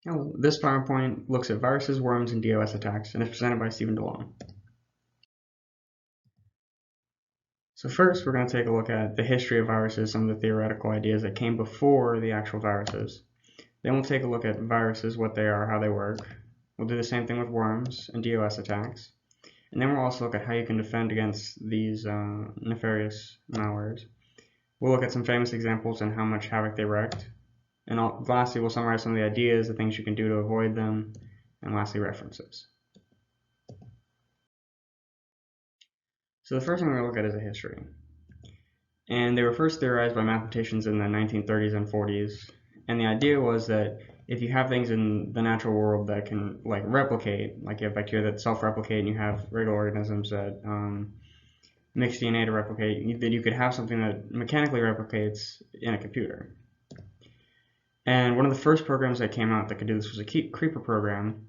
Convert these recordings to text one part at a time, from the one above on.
Hello. This PowerPoint looks at viruses, worms, and DOS attacks, and is presented by Stephen DeLong. So first, we're going to take a look at the history of viruses, some of the theoretical ideas that came before the actual viruses. Then we'll take a look at viruses, what they are, how they work. We'll do the same thing with worms and DOS attacks. And then we'll also look at how you can defend against these nefarious malwares. We'll look at some famous examples and how much havoc they wreaked. And lastly, we'll summarize some of the ideas, the things you can do to avoid them, and lastly, references. So the first thing we're going to look at is a history. And they were first theorized by mathematicians in the 1930s and 40s. And the idea was that if you have things in the natural world that can replicate, like you have bacteria that self-replicate and you have regular organisms that mix DNA to replicate, that you could have something that mechanically replicates in a computer. And one of the first programs that came out that could do this was a creeper program.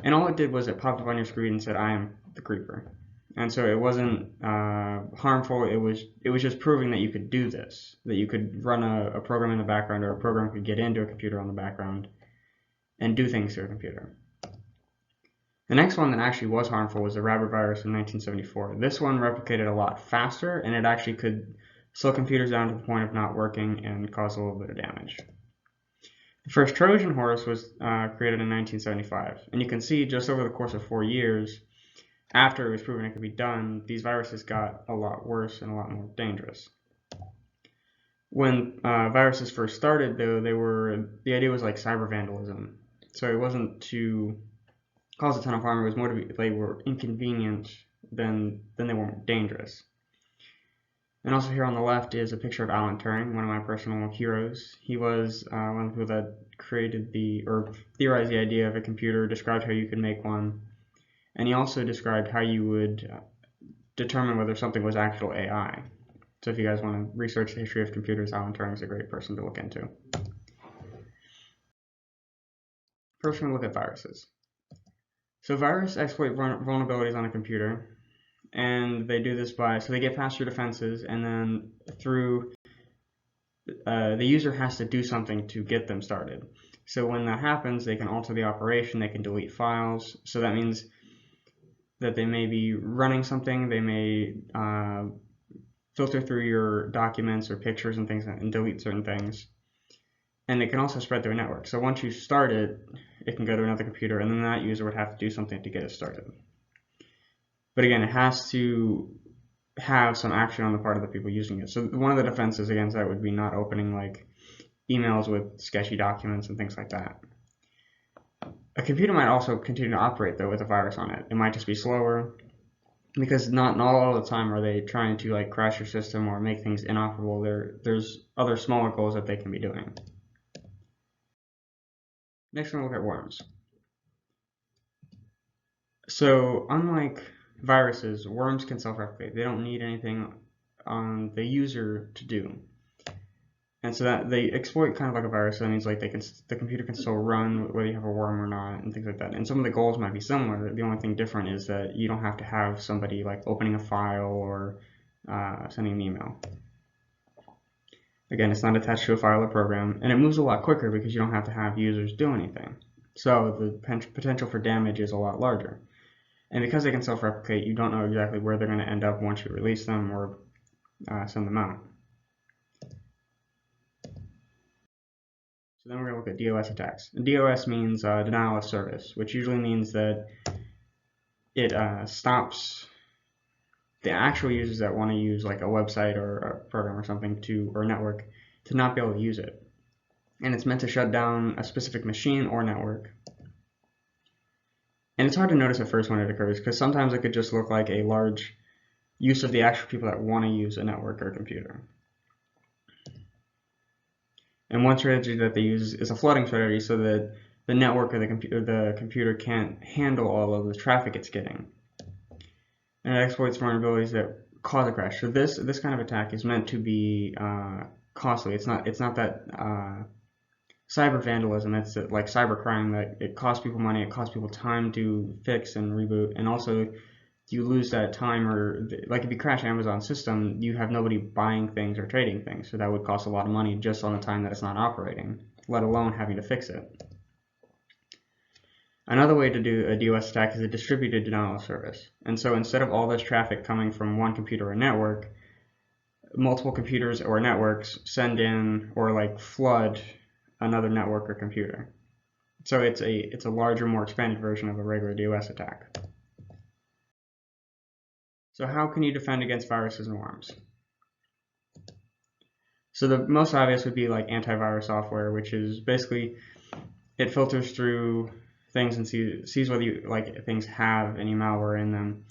And all it did was it popped up on your screen and said, "I am the creeper." And so it wasn't harmful. It was just proving that you could do this, that you could run a program in the background, or a program could get into a computer on the background and do things to a computer. The next one that actually was harmful was the rabbit virus in 1974. This one replicated a lot faster, and it actually could slow computers down to the point of not working and cause a little bit of damage. The first Trojan horse was created in 1975, and you can see just over the course of 4 years, after it was proven it could be done, these viruses got a lot worse and a lot more dangerous. When viruses first started, though, the idea was like cyber vandalism. So it wasn't to cause a ton of harm. It was more to they were inconvenient than they were dangerous. And also here on the left is a picture of Alan Turing, one of my personal heroes. He was one of the people that created or theorized the idea of a computer, described how you could make one. And he also described how you would determine whether something was actual AI. So if you guys want to research the history of computers, Alan Turing is a great person to look into. First, we're going to look at viruses. So viruses exploit vulnerabilities on a computer, and they do this so they get past your defenses, and then through the user has to do something to get them started. So when that happens, they can alter the operation, they can delete files. So that means that they may be running something, they may filter through your documents or pictures and things and delete certain things. And it can also spread through a network. So once you start it, it can go to another computer, and then that user would have to do something to get it started. But again, it has to have some action on the part of the people using it. So one of the defenses against that would be not opening like emails with sketchy documents and things like that. A computer might also continue to operate though with a virus on it. It might just be slower, because not all the time are they trying to like crash your system or make things inoperable. There's other smaller goals that they can be doing. Next, we're going to look at worms. So unlike viruses, worms can self-replicate. They don't need anything on the user to do. And so that they exploit kind of like a virus. So that means like the computer can still run whether you have a worm or not, and things like that. And some of the goals might be similar. The only thing different is that you don't have to have somebody like opening a file or sending an email. Again, it's not attached to a file or program, and it moves a lot quicker because you don't have to have users do anything. So the potential for damage is a lot larger. And because they can self-replicate, you don't know exactly where they're going to end up once you release them or send them out. So then we're going to look at DOS attacks. And DOS means denial of service, which usually means that it stops the actual users that want to use like a website or a program or something or a network to not be able to use it. And it's meant to shut down a specific machine or network. And it's hard to notice at first when it occurs, because sometimes it could just look like a large use of the actual people that want to use a network or a computer. And one strategy that they use is a flooding strategy, so that the network or the computer can't handle all of the traffic it's getting. And it exploits vulnerabilities that cause a crash. So this kind of attack is meant to be costly. It's not that cyber vandalism. It's like cyber crime, that it costs people money, it costs people time to fix and reboot, and also you lose that time, or like if you crash Amazon's system, you have nobody buying things or trading things, so that would cost a lot of money just on the time that it's not operating, let alone having to fix it. Another way to do a DOS attack is a distributed denial of service. And so instead of all this traffic coming from one computer or network, multiple computers or networks send in or like flood another network or computer. So it's a larger, more expanded version of a regular DOS attack. So how can you defend against viruses and worms? So the most obvious would be like antivirus software, which is basically it filters through things and sees whether things have any malware in them.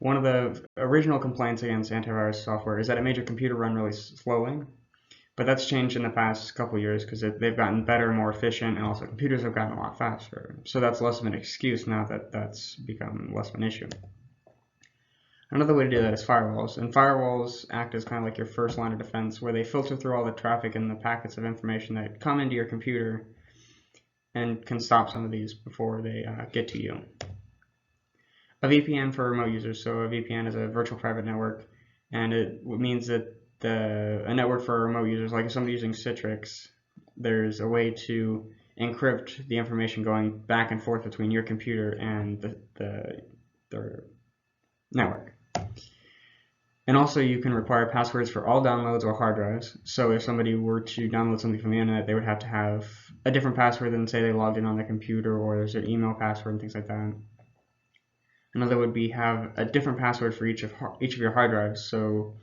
One of the original complaints against antivirus software is that it made your computer run really slowly, but that's changed in the past couple of years because they've gotten better, more efficient, and also computers have gotten a lot faster. So that's less of an excuse now that that's become less of an issue. Another way to do that is firewalls, and firewalls act as kind of like your first line of defense, where they filter through all the traffic and the packets of information that come into your computer and can stop some of these before they get to you. A VPN for remote users. So a VPN is a virtual private network, and it means that a network for remote users, like if somebody's using Citrix, there's a way to encrypt the information going back and forth between your computer and the network. And also you can require passwords for all downloads or hard drives. So if somebody were to download something from the internet, they would have to have a different password than say they logged in on their computer, or there's an email password and things like that. Another would be have a different password for each of your hard drives, so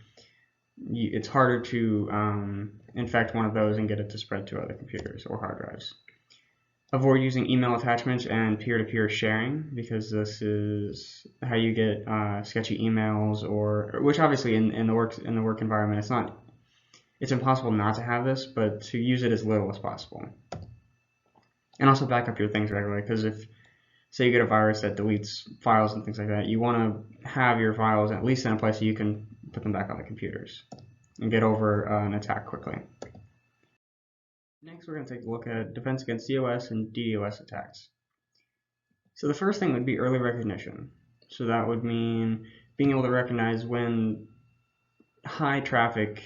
it's harder to infect one of those and get it to spread to other computers or hard drives. Avoid using email attachments and peer-to-peer sharing, because this is how you get sketchy emails, which obviously in the work environment it's impossible not to have this, but to use it as little as possible. And also back up your things regularly, because if say you get a virus that deletes files and things like that, you want to have your files at least in a place so you can put them back on the computers and get over an attack quickly. Next, we're going to take a look at defense against DOS and DDoS attacks. So the first thing would be early recognition. So that would mean being able to recognize when high traffic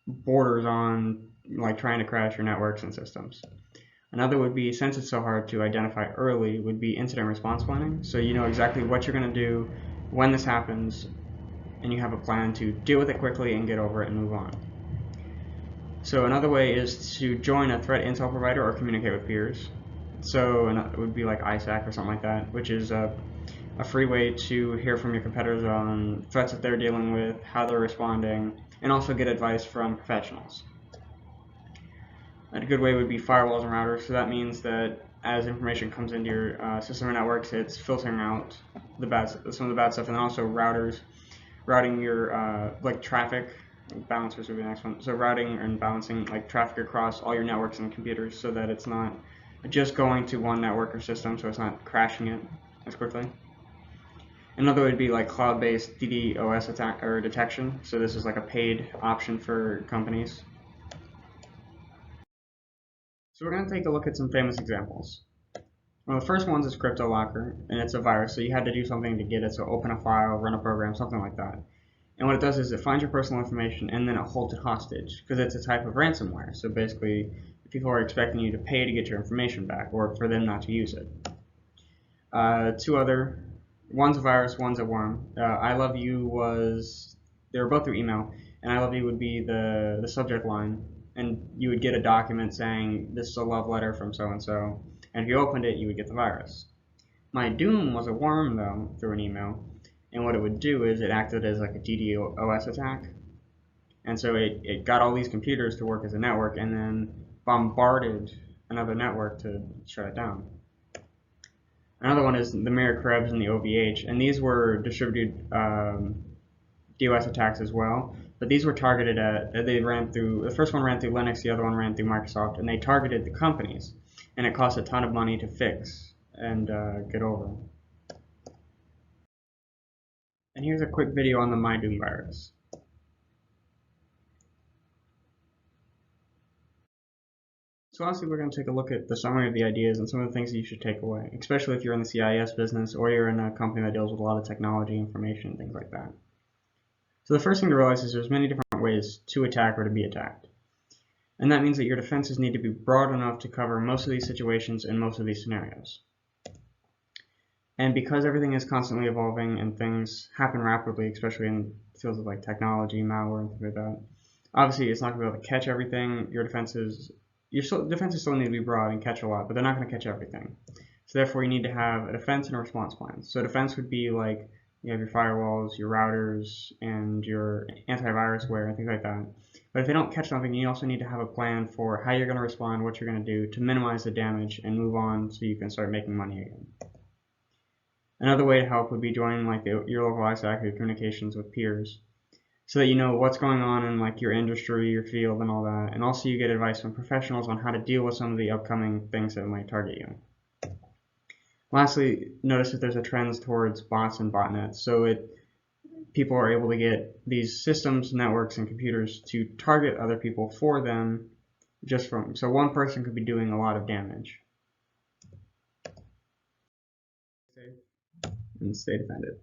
borders on like trying to crash your networks and systems. Another would be, since it's so hard to identify early, would be incident response planning. So you know exactly what you're going to do when this happens, and you have a plan to deal with it quickly and get over it and move on. So another way is to join a threat intel provider or communicate with peers. So it would be like ISAC or something like that, which is a free way to hear from your competitors on threats that they're dealing with, how they're responding, and also get advice from professionals. A good way would be firewalls and routers. So that means that as information comes into your system or networks, it's filtering out some of the bad stuff, and then also routing your like traffic. Balancers would be the next one. So routing and balancing like traffic across all your networks and computers, so that it's not just going to one network or system, so it's not crashing it as quickly. Another would be like cloud-based DDoS attack or detection. So this is like a paid option for companies. So we're going to take a look at some famous examples. One of the first ones is CryptoLocker, and it's a virus, so you had to do something to get it, so open a file, run a program, something like that. And what it does is it finds your personal information and then it holds it hostage, because it's a type of ransomware. So basically, people are expecting you to pay to get your information back, or for them not to use it. One's a virus, one's a worm. I love you they were both through email, and I love you would be the subject line, and you would get a document saying this is a love letter from so-and-so, and if you opened it, you would get the virus. My Doom was a worm, though, through an email, and what it would do is it acted as like a DDoS attack, and so it got all these computers to work as a network and then bombarded another network to shut it down. Another one is the Mirror Krebs and the OVH, and these were distributed DOS attacks as well, but these were targeted at, the first one ran through Linux, the other one ran through Microsoft, and they targeted the companies, and it cost a ton of money to fix and get over. And here's a quick video on the MyDoom virus. So lastly, we're going to take a look at the summary of the ideas and some of the things that you should take away, especially if you're in the CIS business or you're in a company that deals with a lot of technology, information, things like that. So the first thing to realize is there's many different ways to attack or to be attacked. And that means that your defenses need to be broad enough to cover most of these situations and most of these scenarios. And because everything is constantly evolving and things happen rapidly, especially in fields of like technology, malware, and things like that, obviously it's not going to be able to catch everything. Your defenses still need to be broad and catch a lot, but they're not going to catch everything. So therefore, you need to have a defense and a response plan. So defense would be like you have your firewalls, your routers, and your antivirusware and things like that. But if they don't catch something, you also need to have a plan for how you're going to respond, what you're going to do to minimize the damage and move on so you can start making money again. Another way to help would be joining like your local ISAC communications with peers, so that you know what's going on in like your industry, your field, and all that, and also you get advice from professionals on how to deal with some of the upcoming things that might target you. Lastly, notice that there's a trend towards bots and botnets, so people are able to get these systems, networks, and computers to target other people for them, so one person could be doing a lot of damage. And stay defended.